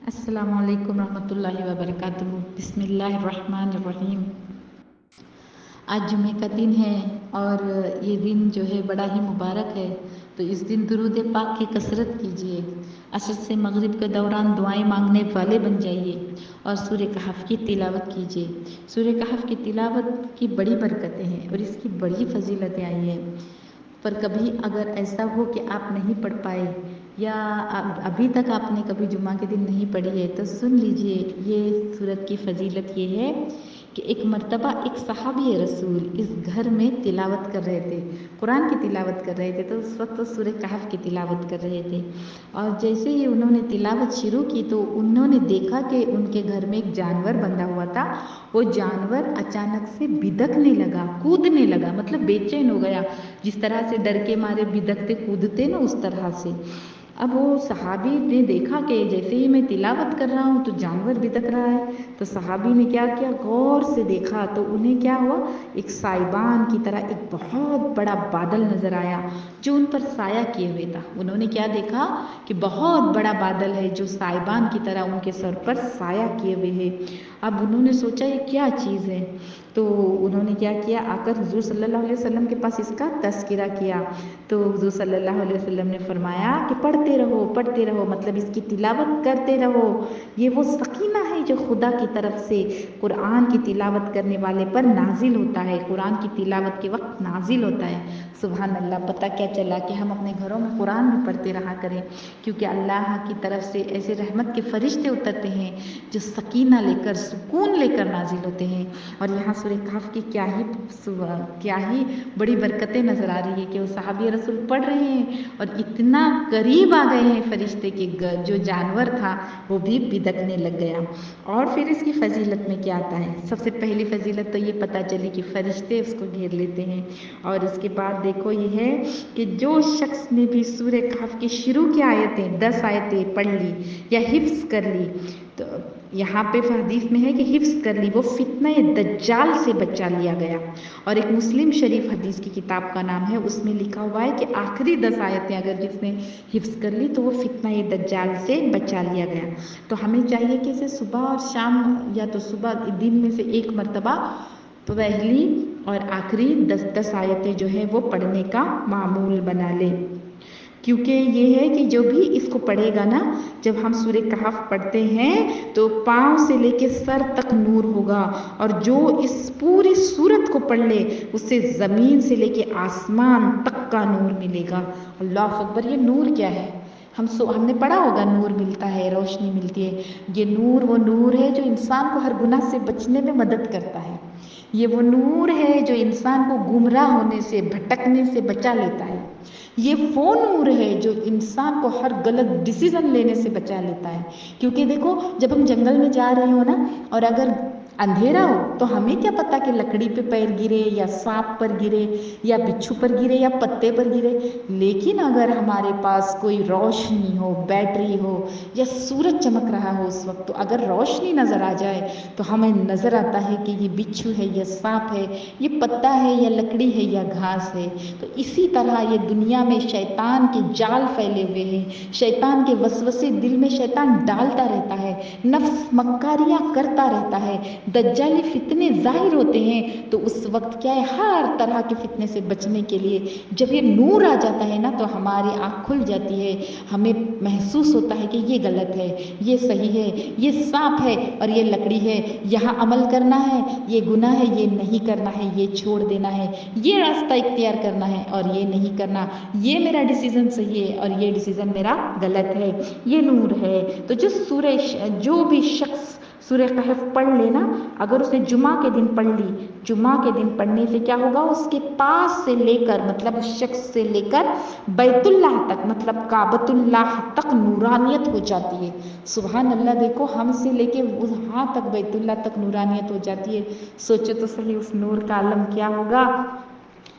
السلام علیکم ورحمۃ اللہ وبرکاتہ۔ بسم اللہ الرحمن الرحیم۔ آج جمعہ کا دن ہے اور یہ دن جو ہے بڑا ہی مبارک ہے، تو اس دن درود پاک کی کثرت کیجیے، عصر سے مغرب کے دوران دعائیں مانگنے والے بن جائیے اور سورہ کہف کی تلاوت کیجیے۔ سورہ کہف کی تلاوت کی بڑی برکتیں ہیں اور اس کی بڑی فضیلتیں آئی ہیں، پر کبھی اگر ایسا ہو کہ آپ نہیں پڑھ پائے یا ابھی تک آپ نے کبھی جمعہ کے دن نہیں پڑھی ہے تو سن لیجئے۔ یہ سورت کی فضیلت یہ ہے کہ ایک مرتبہ ایک صحابی رسول اس گھر میں تلاوت کر رہے تھے، قرآن کی تلاوت کر رہے تھے، تو اس وقت سورہ کہف کی تلاوت کر رہے تھے، اور جیسے ہی انہوں نے تلاوت شروع کی تو انہوں نے دیکھا کہ ان کے گھر میں ایک جانور بندھا ہوا تھا۔ وہ جانور اچانک سے بدکنے لگا، کودنے لگا، مطلب بے چین ہو گیا، جس طرح سے ڈر کے مارے بدکتے کودتے نا، اس طرح سے۔ اب وہ صحابی نے دیکھا کہ جیسے ہی میں تلاوت کر رہا ہوں تو جانور بدک رہا ہے، تو صحابی نے کیا کیا، غور سے دیکھا تو انہیں کیا ہوا، ایک سائبان کی طرح ایک بہت بڑا بادل نظر آیا جو ان پر سایہ کیے ہوئے تھا۔ انہوں نے کیا دیکھا کہ بہت بڑا بادل ہے جو سائبان کی طرح ان کے سر پر سایہ کیے ہوئے ہے۔ اب انہوں نے سوچا یہ کیا چیز ہے، تو انہوں نے کیا کیا، آ کر حضور صلی اللہ علیہ وسلم کے پاس اس کا تذکرہ کیا، تو حضور صلی اللہ علیہ وسلم نے فرمایا کہ پڑھتے رہو، مطلب اس کی تلاوت کرتے رہو، یہ وہ سکینہ ہے جو خدا کی طرف سے قرآن کی تلاوت کرنے والے پر نازل ہوتا ہے، قرآن کی تلاوت کے وقت نازل ہوتا ہے۔ سبحان اللہ، پتہ کیا چلا کہ ہم اپنے گھروں میں قرآن بھی پڑھتے رہا کریں، کیونکہ اللہ کی طرف سے ایسے رحمت کے فرشتے اترتے ہیں جو سکینہ لے کر، سکون لے کر نازل ہوتے ہیں۔ اور یہاں سورہ کہف کی کیا ہی بڑی برکتیں نظر آ رہی ہے کہ وہ صحابی رسول پڑھ رہے ہیں اور اتنا قریب آ گئے ہیں فرشتے کے، جو جانور تھا وہ بھی بدکنے لگ گیا۔ اور پھر اس کی فضیلت میں کیا آتا ہے، سب سے پہلی فضیلت تو یہ پتہ چلی کہ فرشتے اس کو گھیر لیتے ہیں، اور اس کے بعد دیکھو یہ ہے کہ جو شخص نے بھی سورہ کہف کی شروع کی آیتیں 10 آیتیں پڑھ لی یا حفظ کر لی، تو یہاں پہ حدیث میں ہے کہ حفظ کر لی، وہ فتنہ دجال سے بچا لیا گیا۔ اور ایک مسلم شریف حدیث کی کتاب کا نام ہے، اس میں لکھا ہوا ہے کہ آخری 10 آیتیں اگر جس نے حفظ کر لی تو وہ فتنہ دجال سے بچا لیا گیا۔ تو ہمیں چاہیے کہ اسے صبح اور شام، یا تو صبح دن میں سے ایک مرتبہ پہلی اور آخری 10 آیتیں جو ہے وہ پڑھنے کا معمول بنا لے، کیونکہ یہ ہے کہ جو بھی اس کو پڑھے گا نا، جب ہم سورہ کہف پڑھتے ہیں تو پاؤں سے لے کے سر تک نور ہوگا، اور جو اس پوری سورت کو پڑھ لے اسے زمین سے لے کے آسمان تک کا نور ملے گا۔ اللہ اکبر! یہ نور کیا ہے؟ ہم نے پڑھا ہوگا نور ملتا ہے، روشنی ملتی ہے، یہ نور وہ نور ہے جو انسان کو ہر گناہ سے بچنے میں مدد کرتا ہے، یہ وہ نور ہے جو انسان کو گمراہ ہونے سے، بھٹکنے سے بچا لیتا ہے، یہ وہ نور ہے جو انسان کو ہر غلط ڈیسیزن لینے سے بچا لیتا ہے۔ کیونکہ دیکھو، جب ہم جنگل میں جا رہے ہو نا، اور اگر اندھیرا ہو تو ہمیں کیا پتا کہ لکڑی پہ پیر گرے یا سانپ پر گرے یا بچھو پر گرے یا پتے پر گرے، لیکن اگر ہمارے پاس کوئی روشنی ہو، بیٹری ہو، یا سورج چمک رہا ہو اس وقت، تو اگر روشنی نظر آ جائے تو ہمیں نظر آتا ہے کہ یہ بچھو ہے، یہ سانپ ہے، یہ پتا ہے یا لکڑی ہے یا گھاس ہے۔ تو اسی طرح یہ دنیا میں شیطان کے جال پھیلے ہوئے ہیں، شیطان کے وسوسے دل میں شیطان ڈالتا رہتا ہے، نفس مکاریاں کرتا رہتا ہے، دجالی فتنے ظاہر ہوتے ہیں، تو اس وقت کیا ہے، ہر طرح کے فتنے سے بچنے کے لیے جب یہ نور آ جاتا ہے نا تو ہماری آنکھ کھل جاتی ہے، ہمیں محسوس ہوتا ہے کہ یہ غلط ہے، یہ صحیح ہے، یہ سانپ ہے اور یہ لکڑی ہے، یہاں عمل کرنا ہے، یہ گناہ ہے، یہ نہیں کرنا ہے، یہ چھوڑ دینا ہے، یہ راستہ اختیار کرنا ہے اور یہ نہیں کرنا، یہ میرا ڈیسیزن صحیح ہے اور یہ ڈیسیزن میرا غلط ہے، یہ نور ہے۔ تو جو بھی شخص سورہ کہف پڑھ لینا، اگر اس نے جمعہ کے دن پڑھ لی، جمعہ کے دن پڑھنے سے کیا ہوگا، اس کے پاس سے لے کر، مطلب اس شخص سے لے کر بیت اللہ تک، مطلب کعبۃ اللہ تک نورانیت ہو جاتی ہے۔ سبحان اللہ! دیکھو، ہم سے لے کے وہاں تک بیت اللہ تک نورانیت ہو جاتی ہے، سوچو تو صحیح اس نور کا عالم کیا ہوگا۔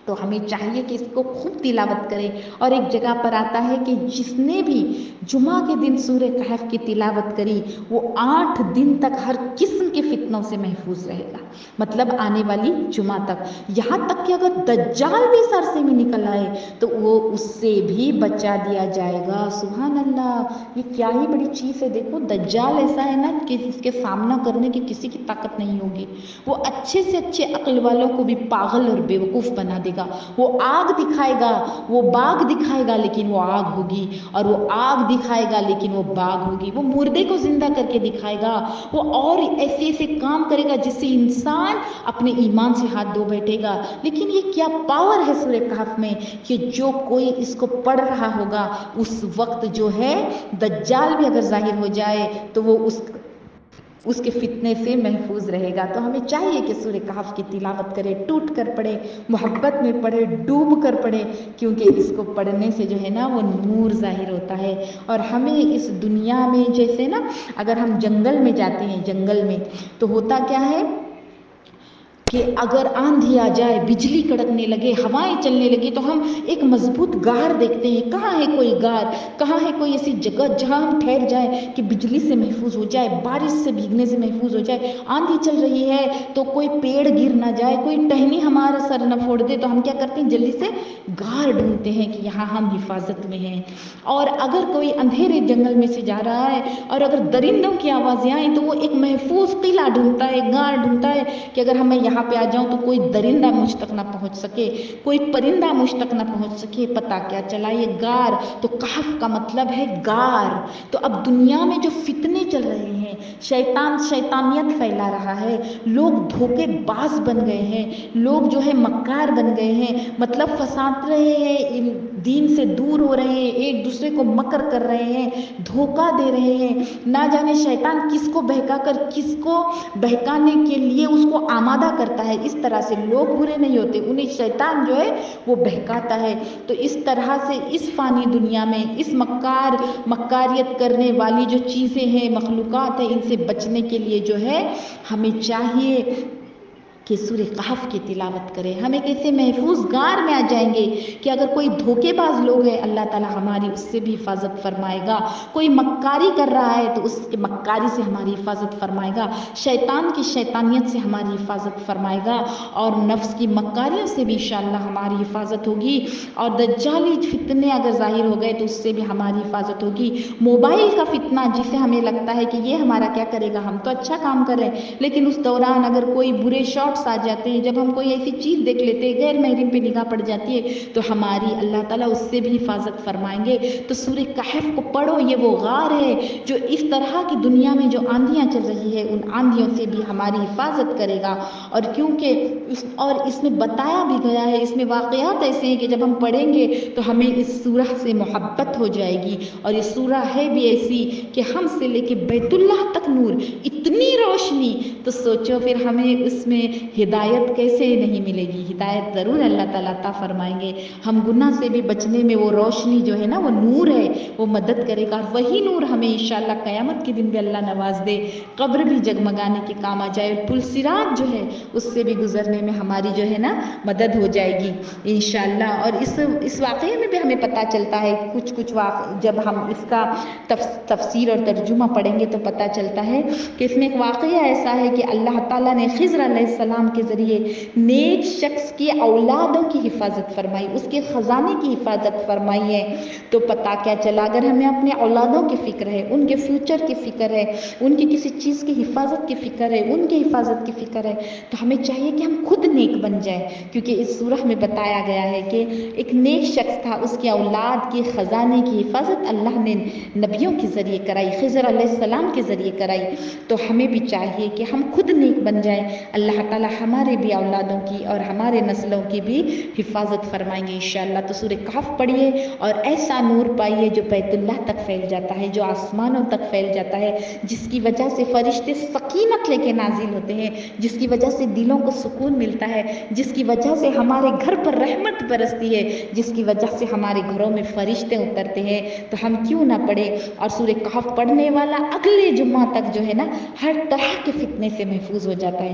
تو ہمیں چاہیے کہ اس کو خوب تلاوت کریں. اور ایک جگہ پر آتا ہے کہ جس نے بھی جمعہ کے دن سورہ کہف کی تلاوت کری وہ 8 دن تک ہر قسم کے فتنوں سے محفوظ رہے گا، مطلب آنے والی جمعہ تک. یہاں تک کہ اگر دجال بھی سر سے میں نکل آئے تو وہ اس سے بھی بچا دیا جائے گا. سبحان اللہ، یہ کیا ہی بڑی چیز ہے. دیکھو دجال ایسا ہے نا کہ اس کے سامنا کرنے کی کسی کی طاقت نہیں ہوگی. وہ اچھے سے اچھے عقل والوں کو بھی پاگل اور بیوقوف بنا دے گا. وہ آگ دکھائے گا، وہ باغ دکھائے گا لیکن وہ آگ ہوگی، اور وہ آگ دکھائے گا لیکن وہ باغ ہوگی. وہ مردے کو زندہ کر کے دکھائے گا، وہ اور ایسے ایسے کام کرے گا جس سے انسان اپنے ایمان سے ہاتھ دھو بیٹھے گا. لیکن یہ کیا پاور ہے سورہ کہف میں کہ جو کوئی اس کو پڑھ رہا ہوگا اس وقت جو ہے دجال بھی اگر ظاہر ہو جائے تو وہ اس کے فتنے سے محفوظ رہے گا. تو ہمیں چاہیے کہ سورہ کہف کی تلاوت کرے، ٹوٹ کر پڑھے، محبت میں پڑھے، ڈوب کر پڑھے، کیونکہ اس کو پڑھنے سے جو ہے نا وہ نور ظاہر ہوتا ہے. اور ہمیں اس دنیا میں جیسے نا اگر ہم جنگل میں جاتے ہیں، جنگل میں تو ہوتا کیا ہے کہ اگر آندھی آ جائے، بجلی کڑکنے لگے، ہوائیں چلنے لگی تو ہم ایک مضبوط غار دیکھتے ہیں. کہاں ہے کوئی غار، کہاں ہے کوئی ایسی جگہ جہاں ہم ٹھہر جائیں کہ بجلی سے محفوظ ہو جائے، بارش سے بھیگنے سے محفوظ ہو جائے. آندھی چل رہی ہے تو کوئی پیڑ گر نہ جائے، کوئی ٹہنی ہمارا سر نہ پھوڑ دے تو ہم کیا کرتے ہیں جلدی سے غار ڈھونڈتے ہیں کہ یہاں ہم حفاظت میں ہیں. اور اگر کوئی اندھیرے جنگل میں سے جا رہا ہے اور اگر درندوں کی آوازیں آئیں تو وہ ایک محفوظ قلعہ ڈھونڈتا ہے، غار ڈھونڈتا ہے کہ اگر ہمیں یہاں پہ آ جاؤں تو کوئی درندہ مجھ تک نہ پہنچ سکے، کوئی پرندہ مجھ تک نہ پہنچ سکے. پتہ کیا چلا یہ غار. تو کہف کا مطلب ہے غار. تو اب دنیا میں جو فتنے چل رہے ہیں، شیطان شیطانیت پھیلا رہا ہے، لوگ دھوکے باز بن گئے ہیں، لوگ جو ہے مکار بن گئے ہیں، مطلب پھنسات رہے ہیں، دین سے دور ہو رہے ہیں، ایک دوسرے کو مکر کر رہے ہیں، دھوکہ دے رہے ہیں. نہ جانے شیطان کس کو بہکا کر کس کو بہکانے کے لیے اس کو آمادہ کرتا ہے. اس طرح سے لوگ برے نہیں ہوتے، انہیں شیطان جو ہے وہ بہکاتا ہے. تو اس طرح سے اس فانی دنیا میں اس مکاریت کرنے والی جو چیزیں ہیں، مخلوقات ہیں، ان سے بچنے کے لیے جو ہے ہمیں چاہیے کہ سورہ کہف کی تلاوت کریں. ہم ایک ایسے محفوظ غار میں آ جائیں گے کہ اگر کوئی دھوکے باز لوگ ہیں اللہ تعالیٰ ہماری اس سے بھی حفاظت فرمائے گا. کوئی مکاری کر رہا ہے تو اس کی مکاری سے ہماری حفاظت فرمائے گا، شیطان کی شیطانیت سے ہماری حفاظت فرمائے گا، اور نفس کی مکاریوں سے بھی انشاءاللہ ہماری حفاظت ہوگی. اور دجالی فتنے اگر ظاہر ہو گئے تو اس سے بھی ہماری حفاظت ہوگی. موبائل کا فتنہ جسے ہمیں لگتا ہے کہ یہ ہمارا کیا کرے گا، ہم تو اچھا کام کر رہے ہیں، لیکن اس دوران اگر کوئی برے شارٹس آ جاتے ہیں، جب ہم کوئی ایسی چیز دیکھ لیتے ہیں غیر محرم پہ نگاہ پڑ جاتی ہے تو ہماری اللہ تعالیٰ اس سے بھی حفاظت فرمائیں گے. تو سورہ کہف کو پڑھو، یہ وہ غار ہے جو اس طرح کی دنیا میں جو آندھیاں چل رہی ہے ان آندھیوں سے بھی ہماری حفاظت کرے گا. اور کیونکہ اس میں بتایا بھی گیا ہے، اس میں واقعات ایسے ہیں کہ جب ہم پڑھیں گے تو ہمیں اس سورہ سے محبت ہو جائے گی. اور یہ سورہ ہے بھی ایسی کہ ہم سے لے کے بیت اللہ تک نور، اتنی روشنی. تو سوچو پھر ہمیں اس میں ہدایت کیسے نہیں ملے گی. ہدایت ضرور اللہ تعالیٰ عطا فرمائیں گے. ہم گناہ سے بھی بچنے میں وہ روشنی جو ہے نا وہ نور ہے، وہ مدد کرے گا. اور وہی نور ہمیں انشاءاللہ قیامت کے دن بھی اللہ نواز دے، قبر بھی جگمگانے کے کام آ جائے، پل صراط جو ہے اس سے بھی گزرنے میں ہماری جو ہے نا مدد ہو جائے گی انشاءاللہ. اور اس واقعے میں بھی ہمیں پتہ چلتا ہے کچھ جب ہم اس کا تفسیر اور ترجمہ پڑھیں گے تو پتہ چلتا ہے کہ اس میں ایک واقعہ ایسا ہے کہ اللہ تعالیٰ نے خضر علیہ السلام کے ذریعے نیک شخص کی اولادوں کی حفاظت فرمائی، اس کے خزانے کی حفاظت فرمائی ہے. تو پتہ کیا چلا، اگر ہمیں اپنے اولادوں کی فکر ہے، ان کے فیوچر کی فکر ہے، ان کی کسی چیز کی حفاظت کی فکر ہے، ان کی حفاظت کی فکر ہے، تو ہمیں چاہیے کہ ہم خود نیک بن جائیں. کیونکہ اس سورہ میں بتایا گیا ہے کہ ایک نیک شخص تھا، اس کی اولاد کی خزانے کی حفاظت اللہ نے نبیوں کے ذریعے کرائی، خضر علیہ السلام کے ذریعے کرائی. تو ہمیں بھی چاہیے کہ ہم خود نیک بن جائیں. اللہ تعالیٰ ہمارے بھی اولادوں کی اور ہمارے نسلوں کی بھی حفاظت فرمائیں گے انشاءاللہ. تو سورہ کہف پڑھیے اور ایسا نور پائیے جو بیت اللہ تک پھیل جاتا ہے، جو آسمانوں تک پھیل جاتا ہے، جس کی وجہ سے فرشتے سکینت لے کے نازل ہوتے ہیں، جس کی وجہ سے دلوں کو سکون ملتا ہے، جس کی وجہ سے ہمارے گھر پر رحمت برستی ہے، جس کی وجہ سے ہمارے گھروں میں فرشتے اترتے ہیں. تو ہم کیوں نہ پڑھیں. اور سورہ کہف پڑھنے والا اگلے جمعہ تک جو ہے نا ہر طرح کے فتنے سے محفوظ ہو جاتا ہے.